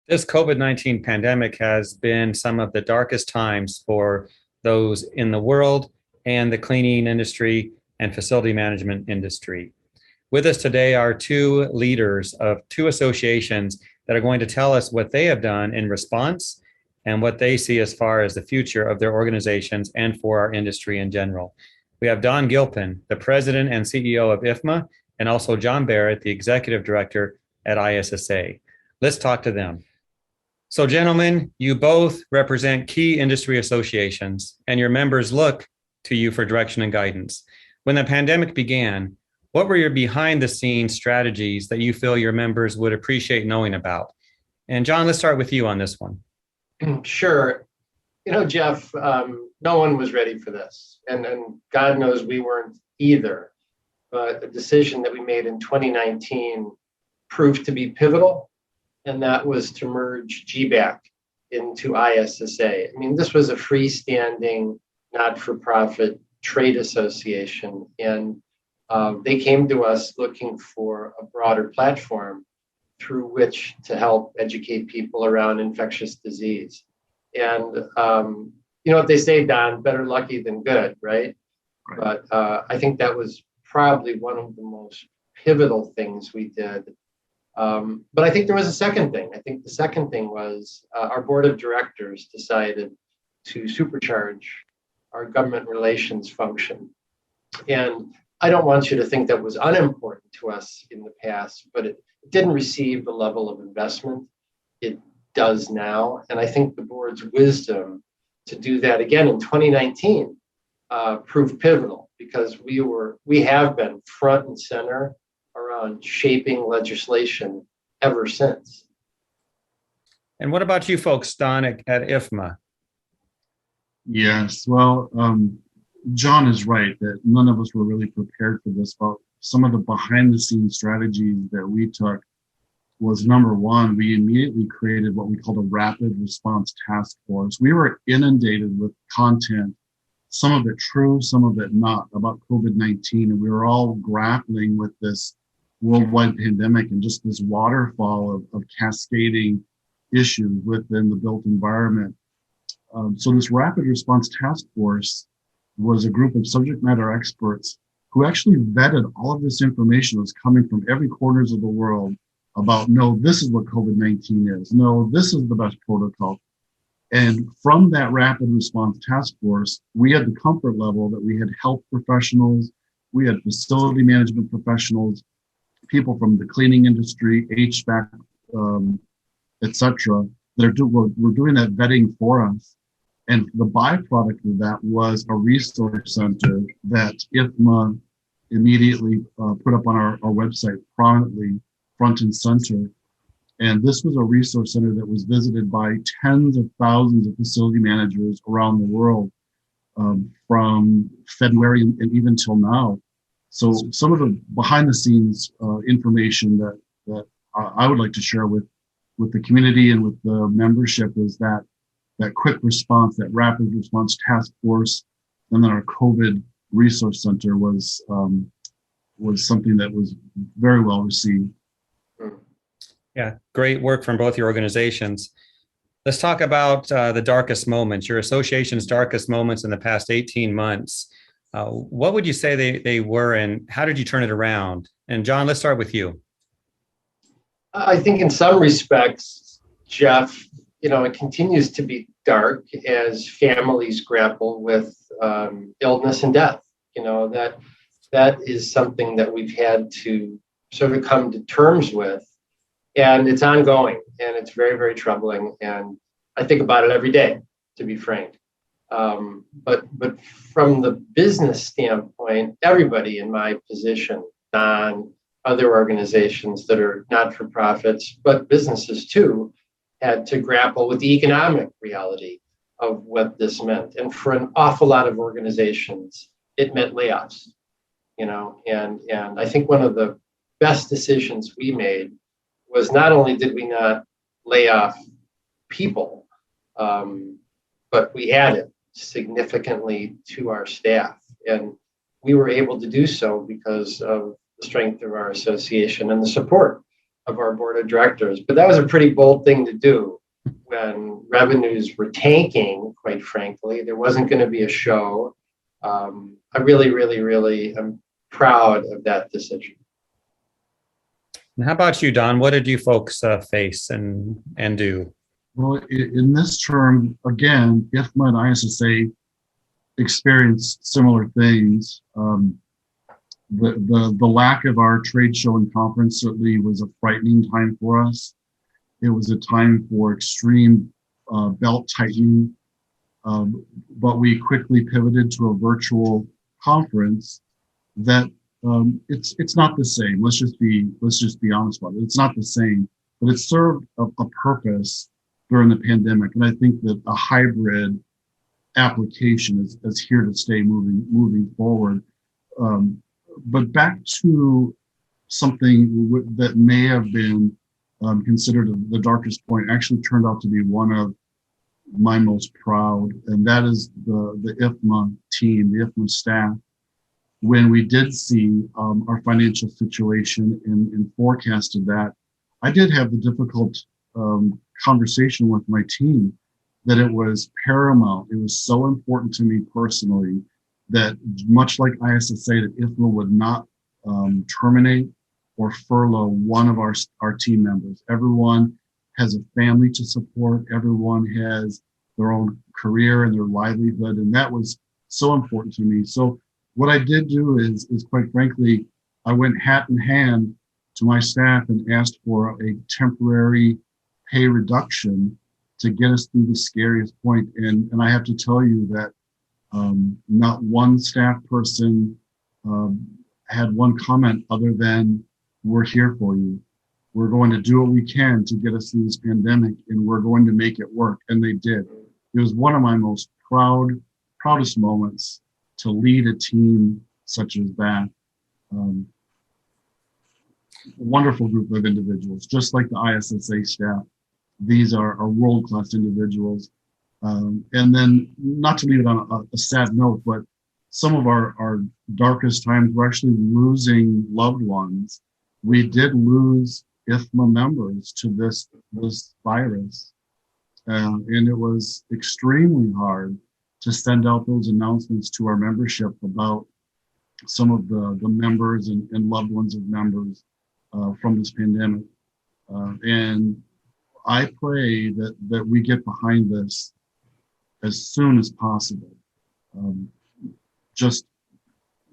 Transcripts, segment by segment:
This COVID-19 pandemic has been some of the darkest times for those in the world and the cleaning industry and facility management industry. With us today are two leaders of two associations that are going to tell us what they have done in response and what they see as far as the future of their organizations and for our industry in general. We have Don Gilpin, the president and CEO of IFMA, and also John Barrett, the executive director at ISSA. Let's talk to them. So, gentlemen, you both represent key industry associations, and your members look to you for direction and guidance. When the pandemic began, what were your behind-the-scenes strategies that you feel your members would appreciate knowing about? And John, let's start with you on this one. Sure. Jeff, no one was ready for this, and God knows we weren't either. But the decision that we made in 2019 proved to be pivotal, and that was to merge GBAC into ISSA. I mean, this was a freestanding, not-for-profit trade association, and they came to us looking for a broader platform through which to help educate people around infectious disease. And you know what they say, Don, better lucky than good, right? But I think that was probably one of the most pivotal things we did. But I think there was a second thing. I think the second thing was our board of directors decided to supercharge our government relations function. And I don't want you to think that was unimportant to us in the past, but it didn't receive the level of investment it does now. And I think the board's wisdom to do that again in 2019 proved pivotal, because we have been front and center around shaping legislation ever since. And what about you folks, Don, at IFMA? Yes, well, John is right that none of us were really prepared for this, but some of the behind the scenes strategies that we took was, number one, we immediately created what we called a rapid response task force. We were inundated with content, some of it true, some of it not, about COVID-19, and we were all grappling with this worldwide pandemic and just this waterfall of cascading issues within the built environment. So this rapid response task force was a group of subject matter experts who actually vetted all of this information that was coming from every corners of the world about, no, this is what COVID-19 is. No, this is the best protocol. And from that rapid response task force, we had the comfort level that we had health professionals, we had facility management professionals, people from the cleaning industry, HVAC, et cetera, that were doing that vetting for us. And the byproduct of that was a resource center that IFMA immediately put up on our website prominently, front and center. And this was a resource center that was visited by tens of thousands of facility managers around the world from February and even till now. So some of the behind the scenes information that I would like to share with the community and with the membership is that quick response, that rapid response task force, and then our COVID resource center was something that was very well received. Yeah, great work from both your organizations. Let's talk about the darkest moments, your association's darkest moments in the past 18 months. What would you say they were, and how did you turn it around? And John, let's start with you. I think in some respects, Jeff, it continues to be dark as families grapple with illness and death. That is something that we've had to sort of come to terms with, and it's ongoing, and it's very, very troubling. And I think about it every day, to be frank. But from the business standpoint, everybody in my position, on other organizations that are not-for-profits, but businesses too, had to grapple with the economic reality of what this meant. And for an awful lot of organizations, it meant layoffs, and I think one of the best decisions we made was not only did we not lay off people, but we added significantly to our staff. And we were able to do so because of the strength of our association and the support of our board of directors. But that was a pretty bold thing to do when revenues were tanking, quite frankly. There wasn't going to be a show. I really am proud of that decision. And how about you, Don? What did you folks face and do? Well, in this term, again, IFMA and ISSA experienced similar things. The lack of our trade show and conference certainly was a frightening time for us. It was a time for extreme belt tightening, but we quickly pivoted to a virtual conference that it's not the same. Let's just be honest about it. It's not the same, but it served a purpose during the pandemic, and I think that a hybrid application is here to stay moving forward. But back to something that may have been considered the darkest point, actually turned out to be one of my most proud, and that is the IFMA team, the IFMA staff. When we did see our financial situation and forecasted that, I did have the difficult conversation with my team that it was paramount. It was so important to me personally that, much like ISSA, that IFMA would not terminate or furlough one of our team members. Everyone has a family to support. Everyone has their own career and their livelihood, and that was so important to me. So what I did do is quite frankly, I went hat in hand to my staff and asked for a temporary pay reduction to get us through the scariest point. And I have to tell you that not one staff person had one comment other than, "We're here for you. We're going to do what we can to get us through this pandemic, and we're going to make it work." And they did. It was one of my most proudest moments to lead a team such as that. Wonderful group of individuals, just like the ISSA staff. These are world-class individuals. And then, not to leave it on a sad note, but some of our darkest times were actually losing loved ones. We did lose IFMA members to this virus. And it was extremely hard to send out those announcements to our membership about some of the members and loved ones of members from this pandemic. And I pray that we get behind this as soon as possible. Just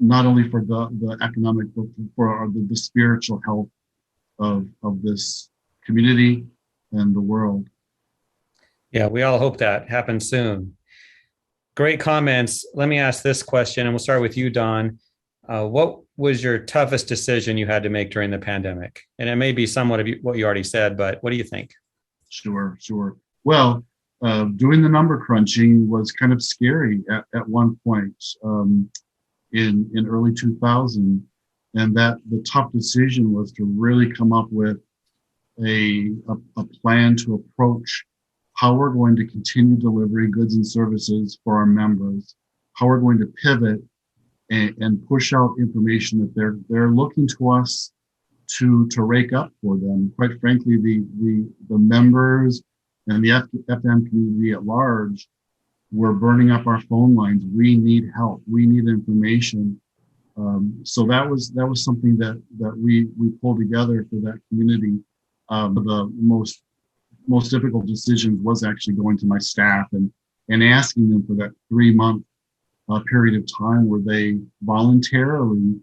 not only for the economic, but for the spiritual health of this community and the world. Yeah, we all hope that happens soon. Great comments. Let me ask this question, and we'll start with you, Don. What was your toughest decision you had to make during the pandemic? And it may be somewhat of what you already said, but what do you think? Sure. Well, doing the number crunching was kind of scary at one point in early 2000, and that the tough decision was to really come up with a plan to approach how we're going to continue delivering goods and services for our members, how we're going to pivot and push out information that they're looking to us to rake up for them. Quite frankly, the members and the FM community at large were burning up our phone lines. We need help. We need information. So that was something that we pulled together for that community. The most difficult decision was actually going to my staff and asking them for that 3-month period of time where they voluntarily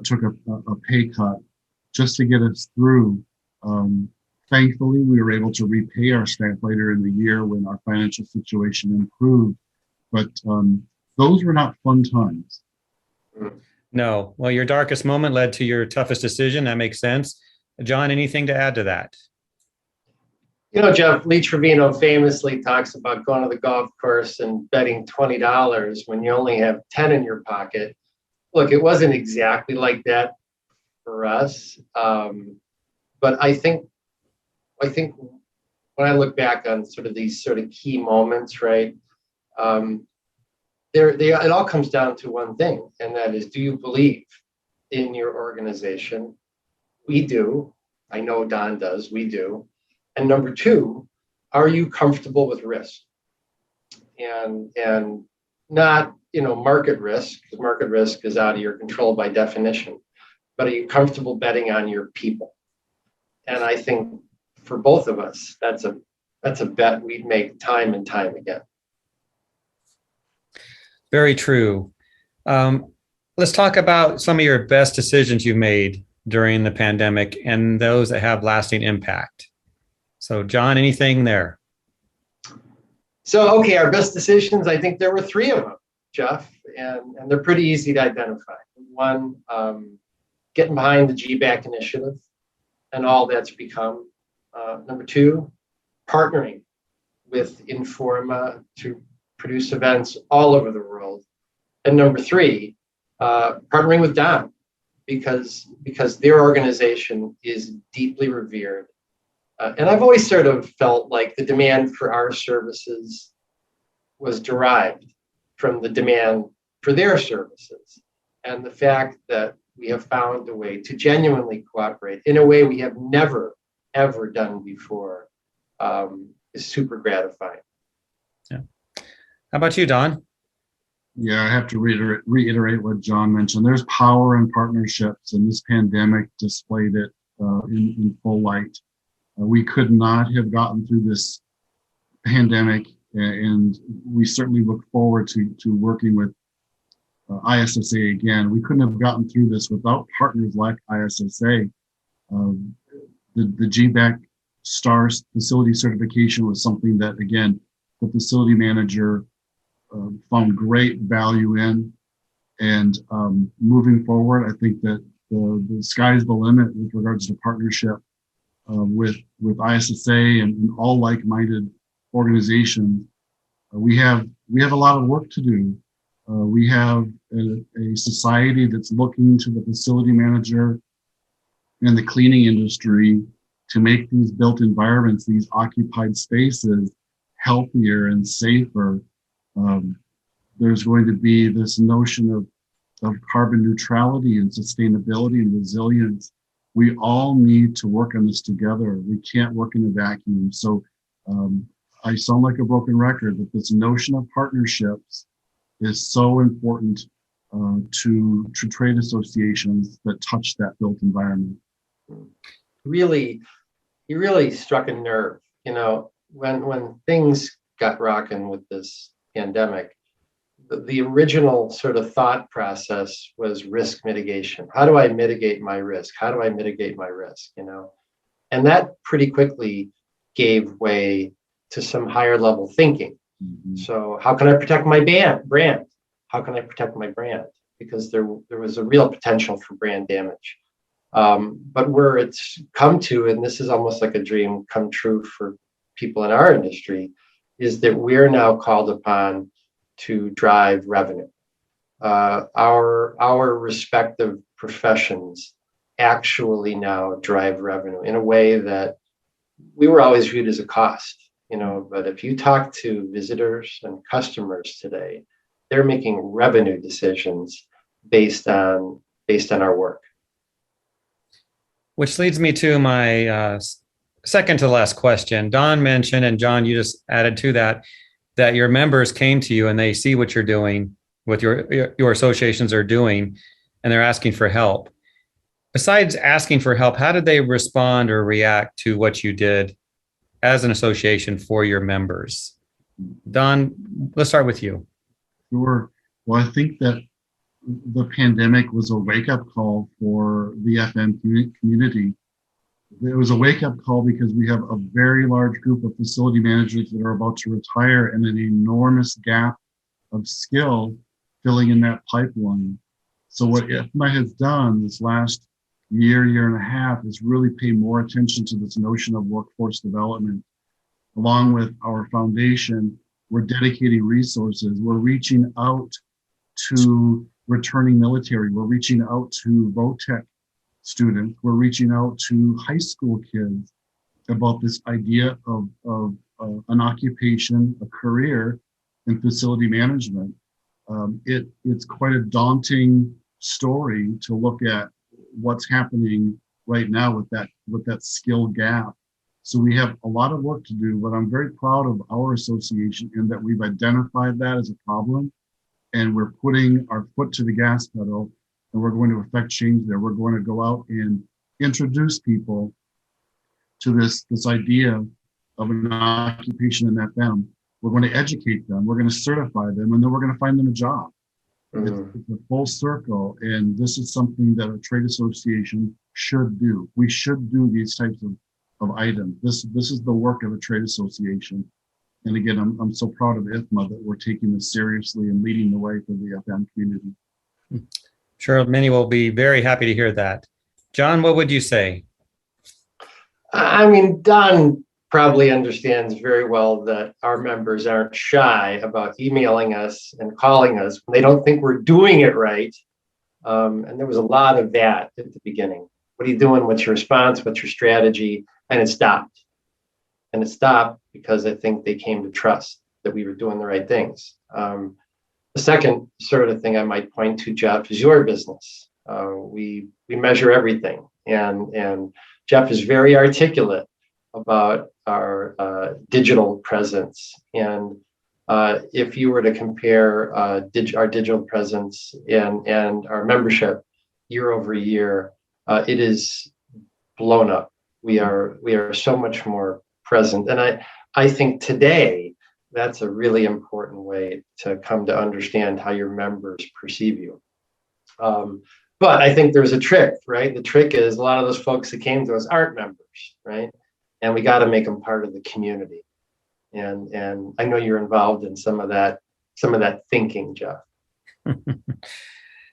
took a pay cut just to get us through. Thankfully, we were able to repay our staff later in the year when our financial situation improved. But those were not fun times. No. Well, your darkest moment led to your toughest decision. That makes sense. John, anything to add to that? You know, Jeff, Lee Trevino famously talks about going to the golf course and betting $20 when you only have 10 in your pocket. Look, it wasn't exactly like that for us. But I think when I look back on sort of these sort of key moments, right, it all comes down to one thing, and that is, do you believe in your organization? We do. I know Don does, we do. And number two, are you comfortable with risk? And not, market risk, because market risk is out of your control by definition, but are you comfortable betting on your people? And I think for both of us, that's a bet we'd make time and time again. Very true. Let's talk about some of your best decisions you've made during the pandemic and those that have lasting impact. So, John, anything there? So, okay, our best decisions, I think there were three of them, Jeff, and they're pretty easy to identify. One, getting behind the GBAC initiative and all that's become. Number two, partnering with Informa to produce events all over the world. And number three, partnering with Don because their organization is deeply revered. And I've always sort of felt like the demand for our services was derived from the demand for their services. And the fact that we have found a way to genuinely cooperate in a way we have never, ever done before is super gratifying. Yeah. How about you, Don? Yeah, I have to reiterate what John mentioned. There's power in partnerships, and this pandemic displayed it in full light. We could not have gotten through this pandemic, and we certainly look forward to working with ISSA again. We couldn't have gotten through this without partners like ISSA. The GBAC STAR facility certification was something that, again, the facility manager found great value in. And moving forward, I think that the sky's the limit with regards to partnership with ISSA and all like-minded organizations. We have a lot of work to do. We have a society that's looking to the facility manager and the cleaning industry to make these built environments, these occupied spaces, healthier and safer. There's going to be this notion of carbon neutrality and sustainability and resilience. We all need to work on this together. We can't work in a vacuum. So I sound like a broken record, but this notion of partnerships is so important to trade associations that touch that built environment. You really struck a nerve. When things got rocking with this pandemic, the original sort of thought process was risk mitigation. How do I mitigate my risk? How do I mitigate my risk? And that pretty quickly gave way to some higher level thinking. Mm-hmm. So how can I protect my brand? How can I protect my brand? Because there was a real potential for brand damage. But where it's come to, and this is almost like a dream come true for people in our industry, is that we're now called upon to drive revenue. Our respective professions actually now drive revenue in a way that we were always viewed as a cost. But if you talk to visitors and customers today, they're making revenue decisions based on our work. Which leads me to my second to last question. Don mentioned, and John, you just added to that your members came to you and they see what you're doing, what your associations are doing, and they're asking for help. Besides asking for help, how did they respond or react to what you did as an association for your members? Don, let's start with you. Sure. Well, I think that the pandemic was a wake-up call for the FM community. It was a wake-up call because we have a very large group of facility managers that are about to retire and an enormous gap of skill filling in that pipeline. So what IFMA has done this last year and a half is really pay more attention to this notion of workforce development. Along with our foundation, we're dedicating resources. We're reaching out to returning military. We're reaching out to VOTEC students. We're reaching out to high school kids about this idea of an occupation, a career in facility management. It's quite a daunting story to look at what's happening right now with that skill gap. So we have a lot of work to do, but I'm very proud of our association in that we've identified that as a problem, and we're putting our foot to the gas pedal, and we're going to affect change there. We're going to go out and introduce people to this idea of an occupation in FM. We're going to educate them, we're going to certify them, and then we're going to find them a job. It's a full circle, and this is something that a trade association should do. We should do these types of items. This is the work of a trade association. And again, I'm so proud of IFMA that we're taking this seriously and leading the way for the FM community. Sure, many will be very happy to hear that. John, what would you say? I mean, Don probably understands very well that our members aren't shy about emailing us and calling us when they don't think we're doing it right. And there was a lot of that at the beginning. What are you doing? What's your response? What's your strategy? And it stopped. And it stopped because I think they came to trust that we were doing the right things. The second sort of thing I might point to, Jeff, is your business. We measure everything. And Jeff is very articulate about our digital presence. And if you were to compare our digital presence and our membership year over year, it is blown up. We are so much more present. And I think today, that's a really important way to come to understand how your members perceive you. But I think there's a trick, right? The trick is a lot of those folks that came to us aren't members, right? And we got to make them part of the community. And I know you're involved in some of that thinking, Jeff.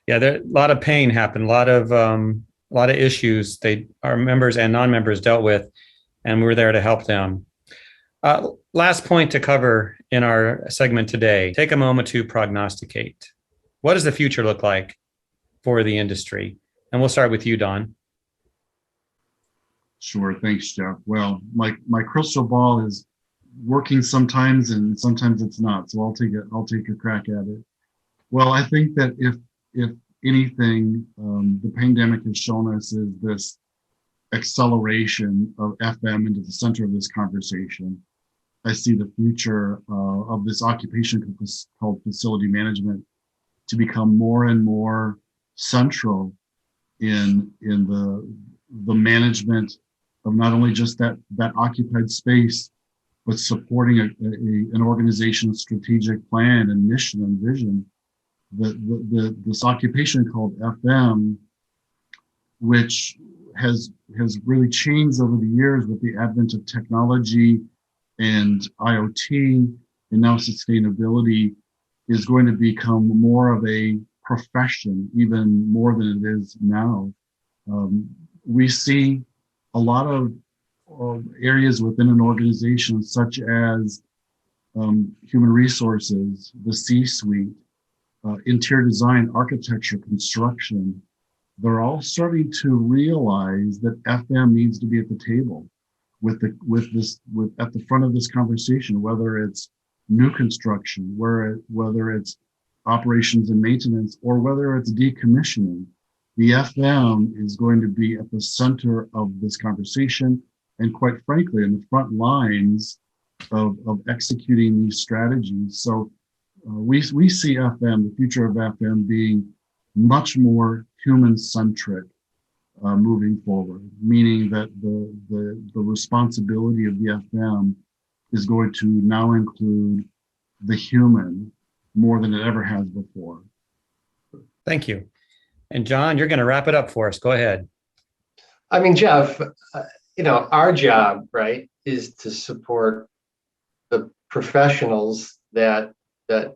Yeah, there a lot of pain happened, a lot of issues our members and non-members dealt with, and we're there to help them. Last point to cover in our segment today, take a moment to prognosticate. What does the future look like for the industry? And we'll start with you, Don. Sure, thanks, Jeff. Well, my crystal ball is working sometimes and sometimes it's not. So I'll take a crack at it. Well, I think that if anything, the pandemic has shown us is this acceleration of FM into the center of this conversation. I see the future of this occupation called facility management to become more and more central in the management of not only just that occupied space, but supporting an organization's strategic plan and mission and vision. This occupation called FM, which has really changed over the years with the advent of technology and IoT and now sustainability, is going to become more of a profession, even more than it is now. We see a lot of areas within an organization, such as human resources, the C-suite, interior design, architecture, construction. They're all starting to realize that FM needs to be at the table at the front of this conversation, whether it's new construction, whether it's operations and maintenance, or whether it's decommissioning. The FM is going to be at the center of this conversation, and quite frankly, in the front lines of executing these strategies. So we see FM, the future of FM, being much more human-centric moving forward, meaning that the responsibility of the FM is going to now include the human more than it ever has before. Thank you. And John, you're going to wrap it up for us. Go ahead. I mean, Jeff, our job, right, is to support the professionals that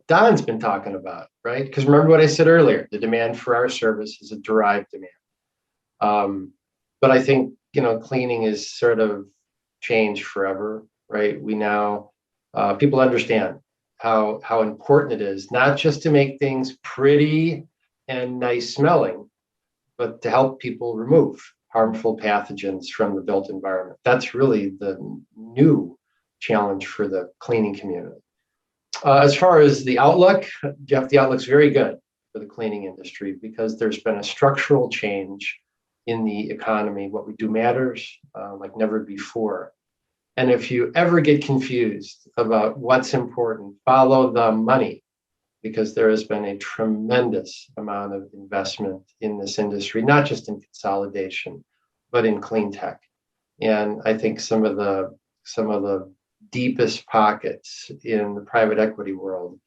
Don's been talking about, right? Because remember what I said earlier, the demand for our service is a derived demand. But I think, cleaning is sort of changed forever, right? We now, people understand how important it is, not just to make things pretty and nice smelling, but to help people remove harmful pathogens from the built environment. That's really the new challenge for the cleaning community. As far as the outlook, Jeff, the outlook's very good for the cleaning industry because there's been a structural change in the economy. What we do matters like never before. And if you ever get confused about what's important, follow the money, because there has been a tremendous amount of investment in this industry, not just in consolidation, but in clean tech. And I think some of the deepest pockets in the private equity world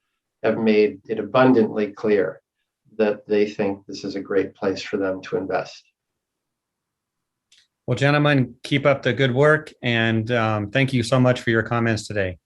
have made it abundantly clear that they think this is a great place for them to invest. Well, gentlemen, keep up the good work, and thank you so much for your comments today.